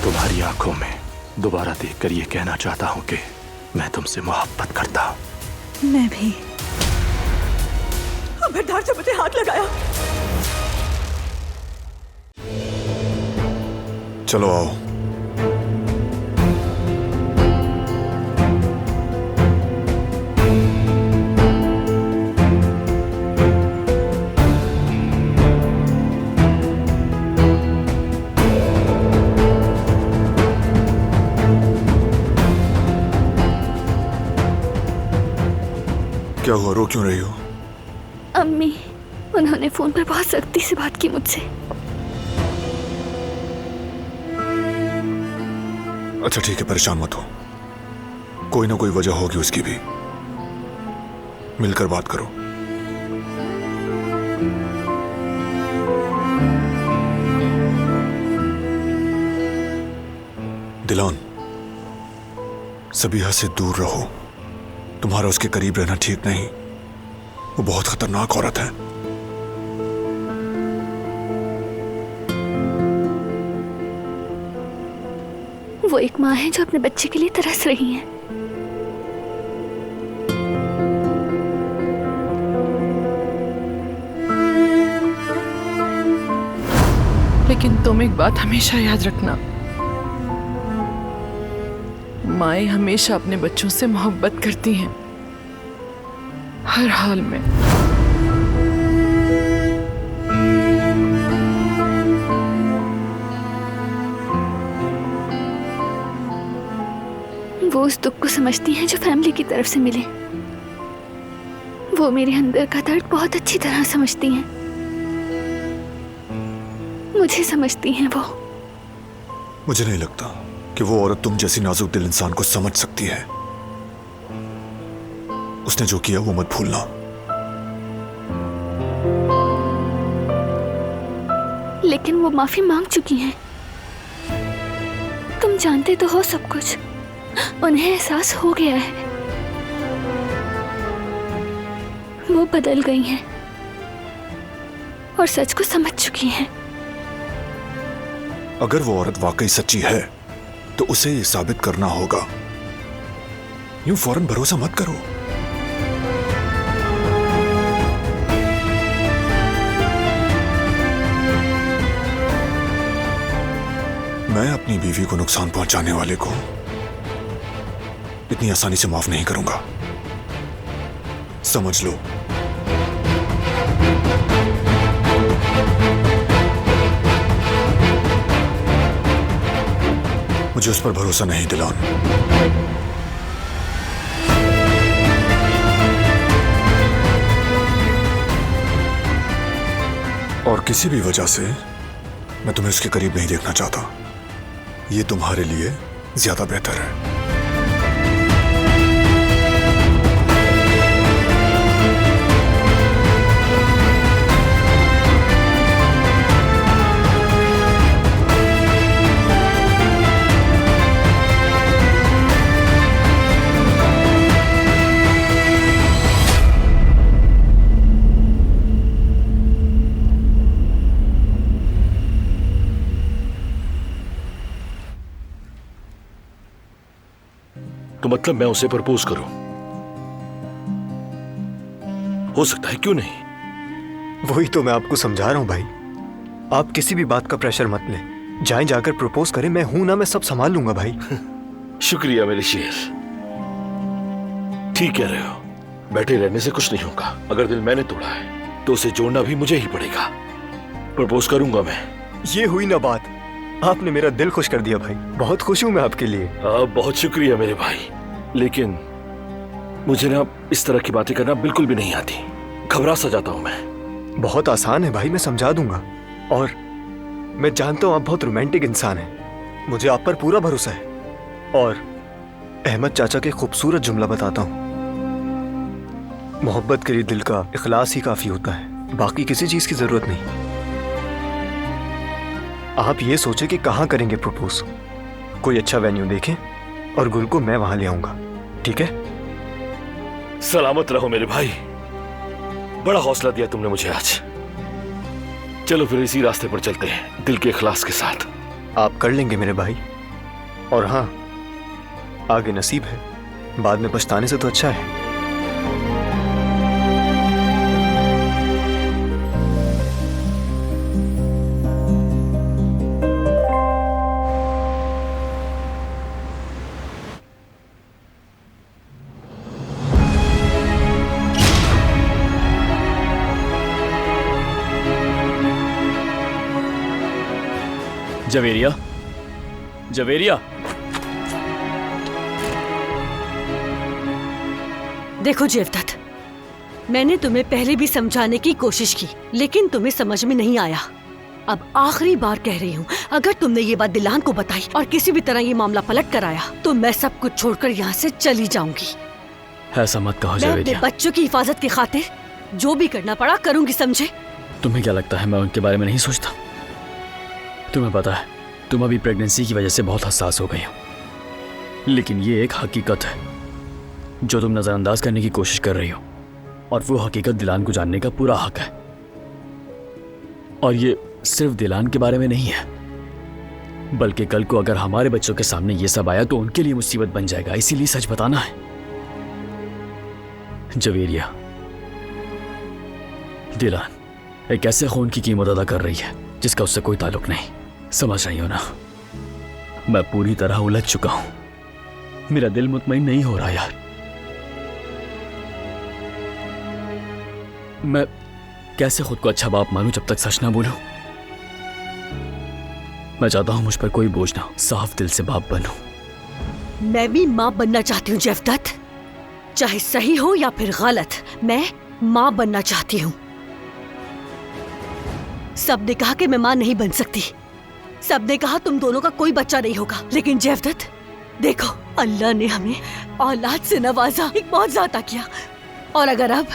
मैं तुम्हारी आंखों में दोबारा देखकर ये कहना चाहता हूँ कि मैं तुमसे मोहब्बत करता हूँ। मैं भी। खबरदार जो मुझे हाथ लगाया। चलो आओ। क्या हुआ, रो क्यों रही हो? अम्मी, उन्होंने फोन पर बहुत सख्ती से बात की मुझसे। अच्छा ठीक है, परेशान मत हो, कोई ना कोई वजह होगी उसकी भी। मिलकर बात करो। दिलान, सबीहा से दूर रहो। तुम्हारा उसके करीब रहना ठीक नहीं। वो बहुत खतरनाक औरत है। वो एक माँ है जो अपने बच्चे के लिए तरस रही है। लेकिन तुम एक बात हमेशा याद रखना, माएं हमेशा अपने बच्चों से मोहब्बत करती हैं, हर हाल में। वो उस दुख को समझती हैं जो फैमिली की तरफ से मिले। वो मेरे अंदर का दर्द बहुत अच्छी तरह समझती हैं। मुझे समझती हैं वो। मुझे नहीं लगता कि वो औरत तुम जैसी नाजुक दिल इंसान को समझ सकती है। उसने जो किया वो मत भूलना। लेकिन वो माफी मांग चुकी हैं। तुम जानते तो हो सब कुछ। उन्हें एहसास हो गया है। वो बदल गई हैं और सच को समझ चुकी हैं। अगर वो औरत वाकई सच्ची है तो उसे ये साबित करना होगा। यूं फौरन भरोसा मत करो। मैं अपनी बीवी को नुकसान पहुंचाने वाले को इतनी आसानी से माफ नहीं करूंगा, समझ लो। मुझे उस पर भरोसा नहीं दिलान। और किसी भी वजह से मैं तुम्हें उसके करीब नहीं देखना चाहता। ये तुम्हारे लिए ज्यादा बेहतर है। तो मतलब मैं उसे प्रपोज करूं? हो सकता है, क्यों नहीं? वही तो मैं आपको समझा रहा हूं भाई। आप किसी भी बात का प्रेशर मत लें। जाएं, जाकर प्रपोज करें। मैं हूं ना, मैं सब संभाल लूंगा भाई। शुक्रिया मेरे शेर। ठीक कह रहे हो। बैठे रहने से कुछ नहीं होगा। अगर दिल मैंने तोड़ा है तो उसे जोड़ना भी मुझे ही पड़ेगा। प्रपोज करूंगा मैं। ये हुई ना बात। आपने मेरा दिल खुश कर दिया भाई। बहुत खुश हूं मैं आपके लिए। बहुत शुक्रिया मेरे भाई। लेकिन मुझे ना इस तरह की बातें करना बिल्कुल भी नहीं आती। घबरा सा जाता हूं मैं। बहुत आसान है भाई, मैं समझा दूंगा। और मैं जानता हूं आप बहुत रोमांटिक इंसान हैं। मुझे आप पर पूरा भरोसा है। और अहमद चाचा के खूबसूरत जुमला बताता हूं। मोहब्बत के लिए दिल का इखलास ही काफी होता है, बाकी किसी चीज की जरूरत नहीं। आप ये सोचे कि कहाँ करेंगे प्रपोज। कोई अच्छा वेन्यू देखें और गुल को मैं वहां ले आऊंगा, ठीक है? सलामत रहो मेरे भाई। बड़ा हौसला दिया तुमने मुझे आज। चलो फिर इसी रास्ते पर चलते हैं, दिल के इखलास के साथ। आप कर लेंगे मेरे भाई। और हाँ, आगे नसीब है, बाद में पछताने से तो अच्छा है। जवेरिया, जवेरिया। देखो जेवदत्त, मैंने तुम्हें पहले भी समझाने की कोशिश की, लेकिन तुम्हें समझ में नहीं आया। अब आखिरी बार कह रही हूँ, अगर तुमने ये बात दिलान को बताई और किसी भी तरह ये मामला पलट कर आया तो मैं सब कुछ छोड़कर यहाँ से चली जाऊंगी। ऐसा मत कहो मैं अपने जवेरिया। बच्चों की हिफाजत की खातिर जो भी करना पड़ा करूंगी, समझे? तुम्हें क्या लगता है मैं उनके बारे में नहीं सोचता? तुम्हें पता है, तुम अभी प्रेगनेंसी की वजह से बहुत हसास हो गई हो, लेकिन ये एक हकीकत है जो तुम नजरअंदाज करने की कोशिश कर रही हो, और वो हकीकत दिलान को जानने का पूरा हक है। और ये सिर्फ दिलान के बारे में नहीं है, बल्कि कल को अगर हमारे बच्चों के सामने ये सब आया तो उनके लिए मुसीबत बन जाएगा। इसीलिए सच बताना है। जवेरिया, दिलान एक ऐसे खून की कीमत अदा कर रही है जिसका उससे कोई ताल्लुक नहीं। समझ रही हो ना? मैं पूरी तरह उलझ चुका हूं। मेरा दिल मुतमईन नहीं हो रहा यार। मैं कैसे खुद को अच्छा बाप मानूं जब तक सच ना बोलूं? मैं चाहता हूं मुझ पर कोई बोझ ना हो, साफ दिल से बाप बनूं। मैं भी माँ बनना चाहती हूँ जेवदत्त, चाहे सही हो या फिर गलत, मैं माँ बनना चाहती हूँ। सबने कहा कि मैं माँ नहीं बन सकती, सबने कहा तुम दोनों का कोई बच्चा नहीं होगा, लेकिन जेवदत्त देखो, अल्लाह ने हमें औलाद से नवाजा, एक मौजज़ा किया। और अगर अब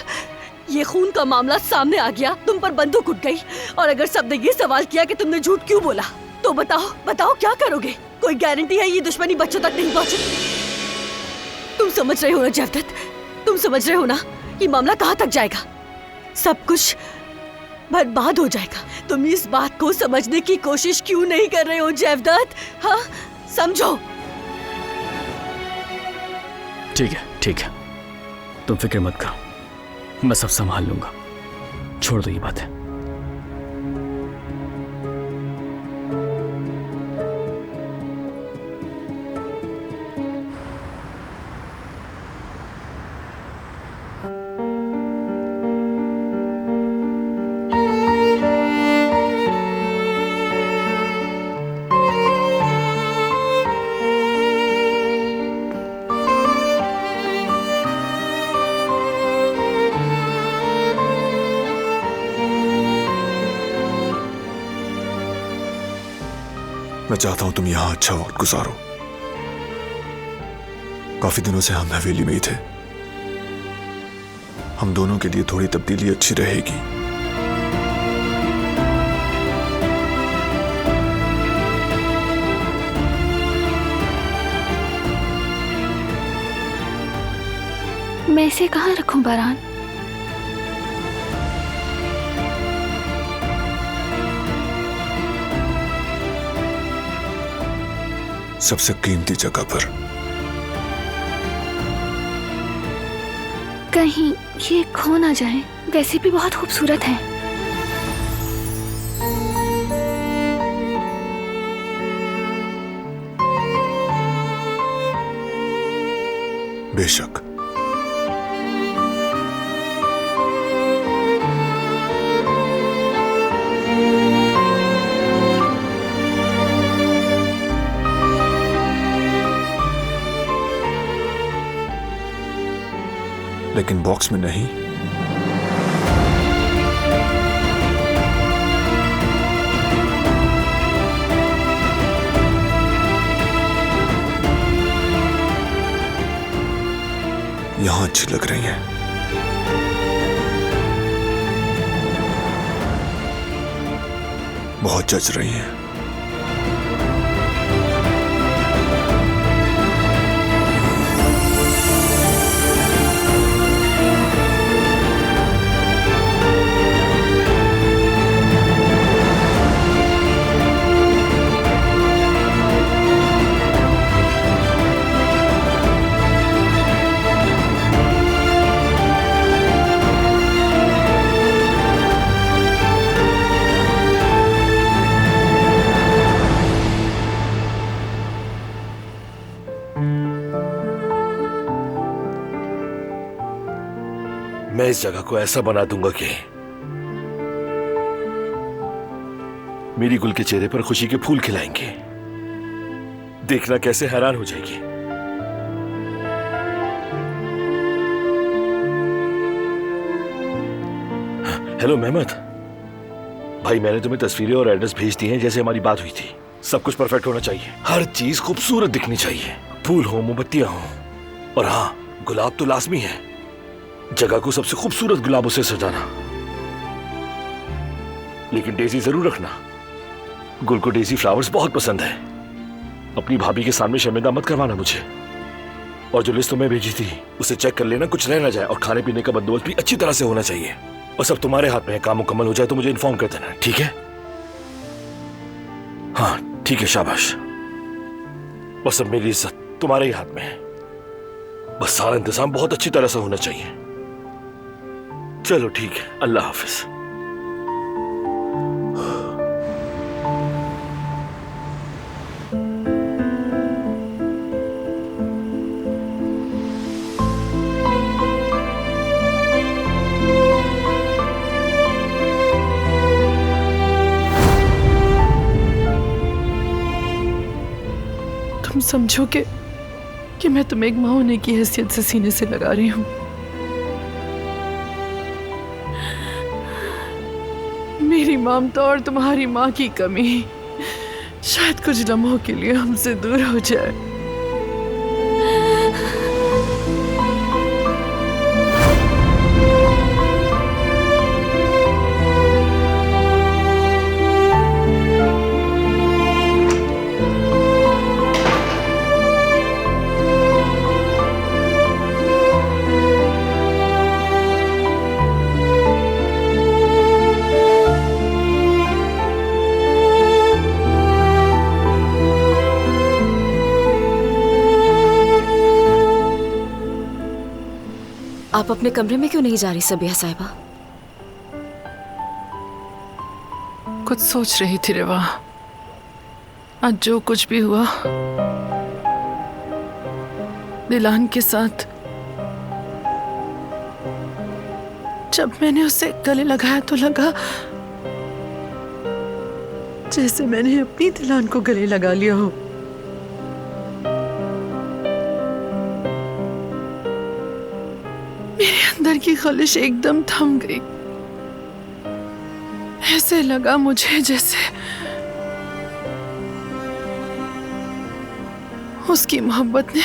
ये खून का मामला सामने आ गया, तुम पर बंदूक उठ गई, और अगर सबने ये सवाल किया कि तुमने झूठ क्यों बोला, तो बताओ क्या करोगे? कोई गारंटी है ये दुश्मनी बच्चों तक नहीं पहुंचे? तुम समझ रहे हो ना जेवदत्त, तुम समझ रहे हो ना ये मामला कहाँ तक जाएगा? सब कुछ बर्बाद हो जाएगा। तुम इस बात को समझने की कोशिश क्यों नहीं कर रहे हो जेवदत्त? हाँ, समझो। ठीक है, तुम फिक्र मत करो, मैं सब संभाल लूंगा। छोड़ दो ये बात है। मैं चाहता हूं तुम यहां अच्छा वक्त गुजारो। काफी दिनों से हम हवेली में ही थे, हम दोनों के लिए थोड़ी तब्दीली अच्छी रहेगी। मैं इसे कहाँ रखूं बारान? सबसे कीमती जगह पर। कहीं ये खो ना जाए, वैसे भी बहुत खूबसूरत है। बेशक। लेकिन बॉक्स में नहीं। यहां अच्छी लग रही हैं। बहुत जच रही हैं। मैं इस जगह को ऐसा बना दूंगा कि मेरी गुल के चेहरे पर खुशी के फूल खिलाएंगे। देखना कैसे हैरान हो जाएगी। हेलो मेहमद भाई, मैंने तुम्हें तस्वीरें और एड्रेस भेज दी हैं जैसे हमारी बात हुई थी। सब कुछ परफेक्ट होना चाहिए, हर चीज खूबसूरत दिखनी चाहिए, फूल हो, मोमबत्तियां हो, और हाँ, गुलाब तो लाजमी है। जगह को सबसे खूबसूरत गुलाबों से सजाना, लेकिन डेजी जरूर रखना। गुल को डेजी फ्लावर्स बहुत पसंद है। अपनी भाभी के सामने शर्मिंदा मत करवाना मुझे। और जो लिस्ट तुम्हें भेजी थी उसे चेक कर लेना, कुछ रह ना जाए, और खाने पीने का बंदोबस्त भी अच्छी तरह से होना चाहिए। और सब तुम्हारे हाथ में है, काम मुकम्मल हो जाए तो मुझे इन्फॉर्म कर देना, ठीक है? हाँ ठीक है, शाबाश। बस अब मेरी इज्जत तुम्हारे ही हाथ में है। बस सारा इंतजाम बहुत अच्छी तरह से होना चाहिए। चलो ठीक है, अल्लाह हाफिज। तुम समझोगे कि मैं तुम्हें एक माँ होने की हैसियत से सीने से लगा रही हूँ। मेरी ममता और तुम्हारी माँ की कमी शायद कुछ लम्हों के लिए हमसे दूर हो जाए। आप अपने कमरे में क्यों नहीं जा रही सबिया साहिबा? कुछ सोच रही थी रिवा। आज जो कुछ भी हुआ दिलान के साथ, जब मैंने उसे गले लगाया तो लगा जैसे मैंने अपनी दिलान को गले लगा लिया हो। मेरे अंदर की ख्वाहिश एकदम थम गई। ऐसे लगा मुझे जैसे उसकी मोहब्बत ने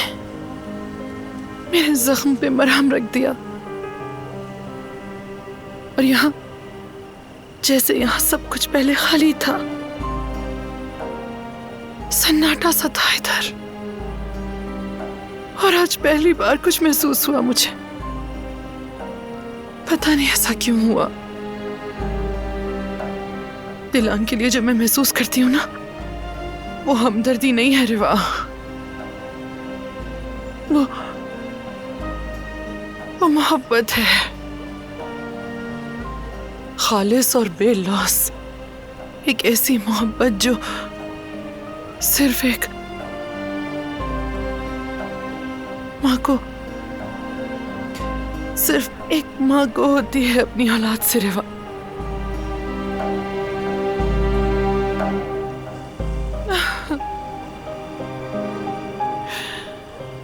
मेरे जख्म पे मरहम रख दिया। और यहाँ जैसे यहाँ सब कुछ पहले खाली था, सन्नाटा सा था इधर। और आज पहली बार कुछ महसूस हुआ मुझे। पता नहीं ऐसा क्यों हुआ। दिलान के लिए जो मैं महसूस करती हूँ ना, वो हमदर्दी नहीं है रिवा, वो मोहब्बत है, खालिस और बेलौस। एक ऐसी मोहब्बत जो सिर्फ एक माँ को, सिर्फ एक माँ को होती है अपनी औलाद से रिवा।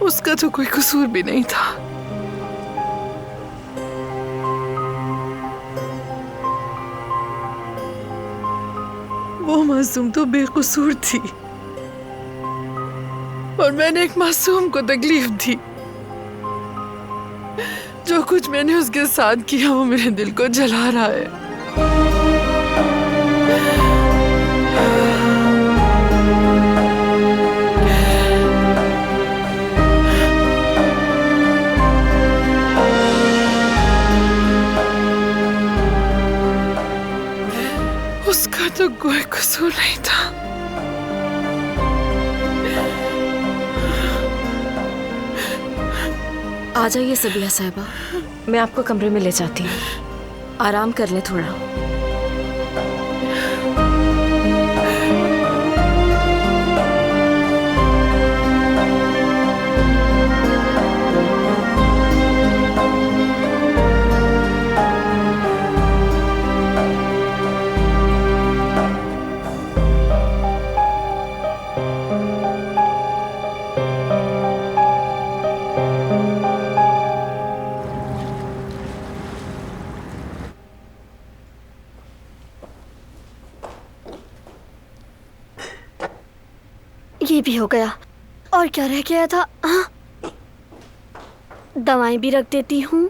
उसका तो कोई कसूर भी नहीं था। वो मासूम तो बेकसूर थी और मैंने एक मासूम को तकलीफ दी। जो कुछ मैंने उसके साथ किया वो मेरे दिल को जला रहा है। उसका तो कोई कसूर नहीं था। आ जाइए सबिया साहिबा, मैं आपको कमरे में ले जाती हूँ। आराम कर लें थोड़ा। ये भी हो गया। और क्या रह गया था? हाँ, दवाएं भी रख देती हूँ।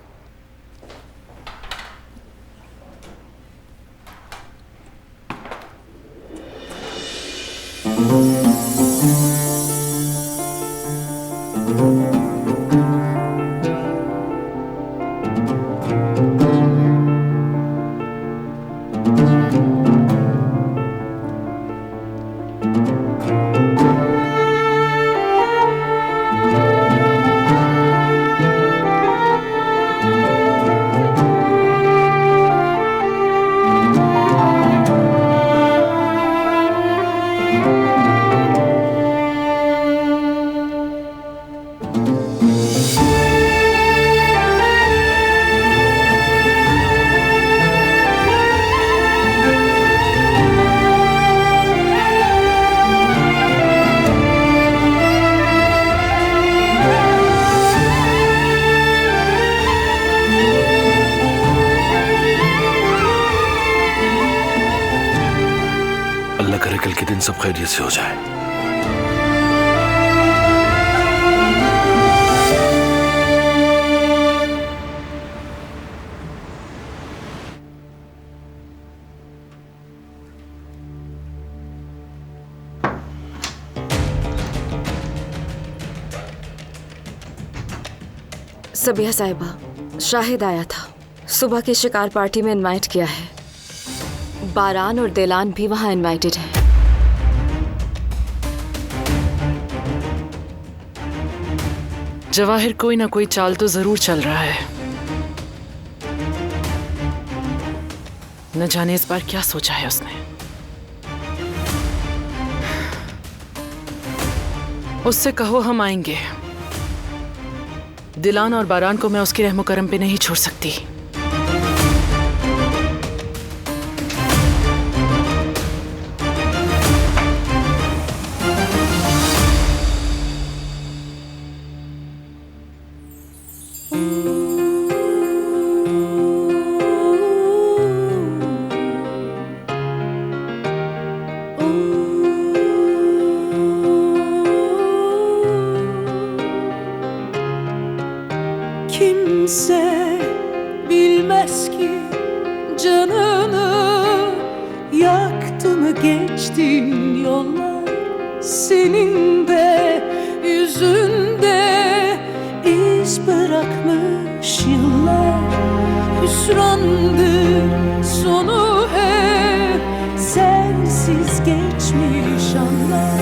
अल्लाह करे कल के दिन सब खैरियत से हो जाए। सबिया साहिबा, शाहिद आया था। सुबह की शिकार पार्टी में इनवाइट किया है। बारान और दिलान भी वहां इनवाइटेड है। जवाहिर कोई ना कोई चाल तो जरूर चल रहा है। न जाने इस बार क्या सोचा है उसने। उससे कहो हम आएंगे। दिलान और बारान को मैं उसकी रहमो करम पे नहीं छोड़ सकती। Kimse bilmez ki canını yaktı mı geçtiğin yollar. Senin de yüzünde iz bırakmış yıllar. Hüsrandır sonu hep sensiz geçmiş anlar.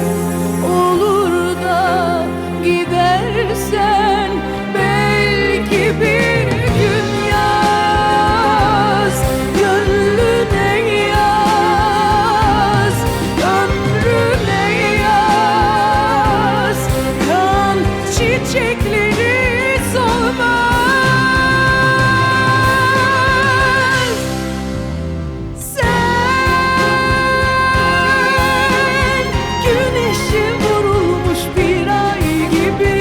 Olur da gidersen belki bir gün yaz, gönlüne yaz, ömrüne yaz. Kan çiçekleri solmaz. Sen güneşe vurulmuş bir ay gibi,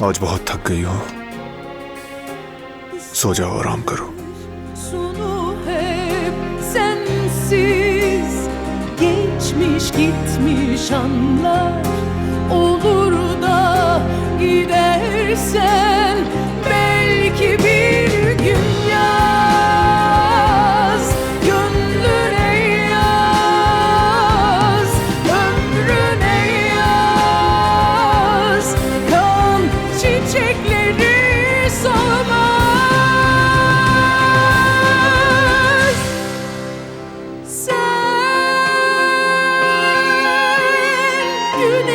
आज बहुत थक गई हो, सो जाओ, आराम करो। Sonu hep sensiz geçmiş gitmiş anlar. Olur da gidersen belki bir gün yaz, gönlüne yaz, ömrüne yaz. Kan çiçekleri solmaz. Sen güneş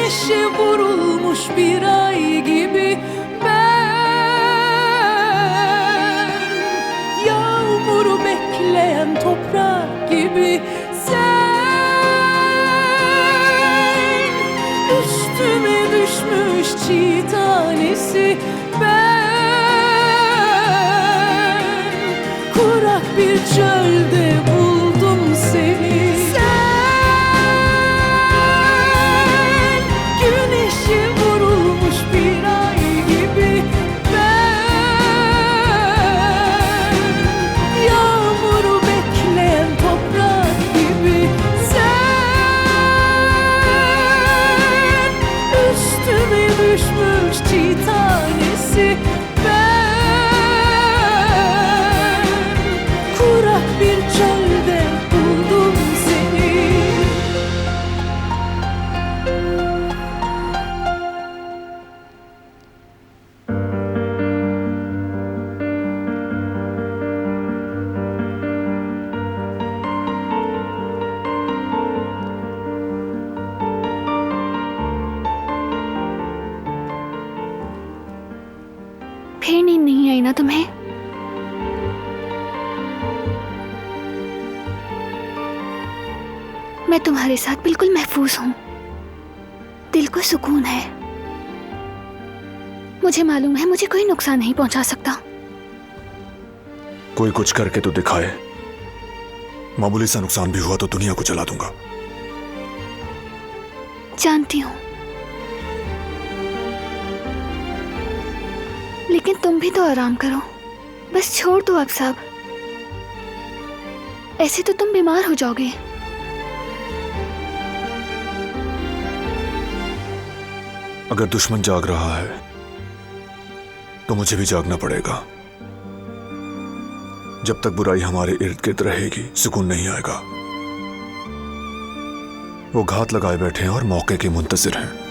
फिर नींद नहीं आई ना तुम्हें? मैं तुम्हारे साथ बिल्कुल महफूज हूं। दिल को सुकून है। मुझे मालूम है मुझे कोई नुकसान नहीं पहुंचा सकता। कोई कुछ करके तो दिखाए। मामूली सा नुकसान भी हुआ तो दुनिया को जला दूंगा। जानती हूं, लेकिन तुम भी तो आराम करो। बस छोड़ दो अब सब। ऐसे तो तुम बीमार हो जाओगे। अगर दुश्मन जाग रहा है तो मुझे भी जागना पड़ेगा। जब तक बुराई हमारे इर्द गिर्द रहेगी सुकून नहीं आएगा। वो घात लगाए बैठे हैं और मौके के मुंतजिर हैं।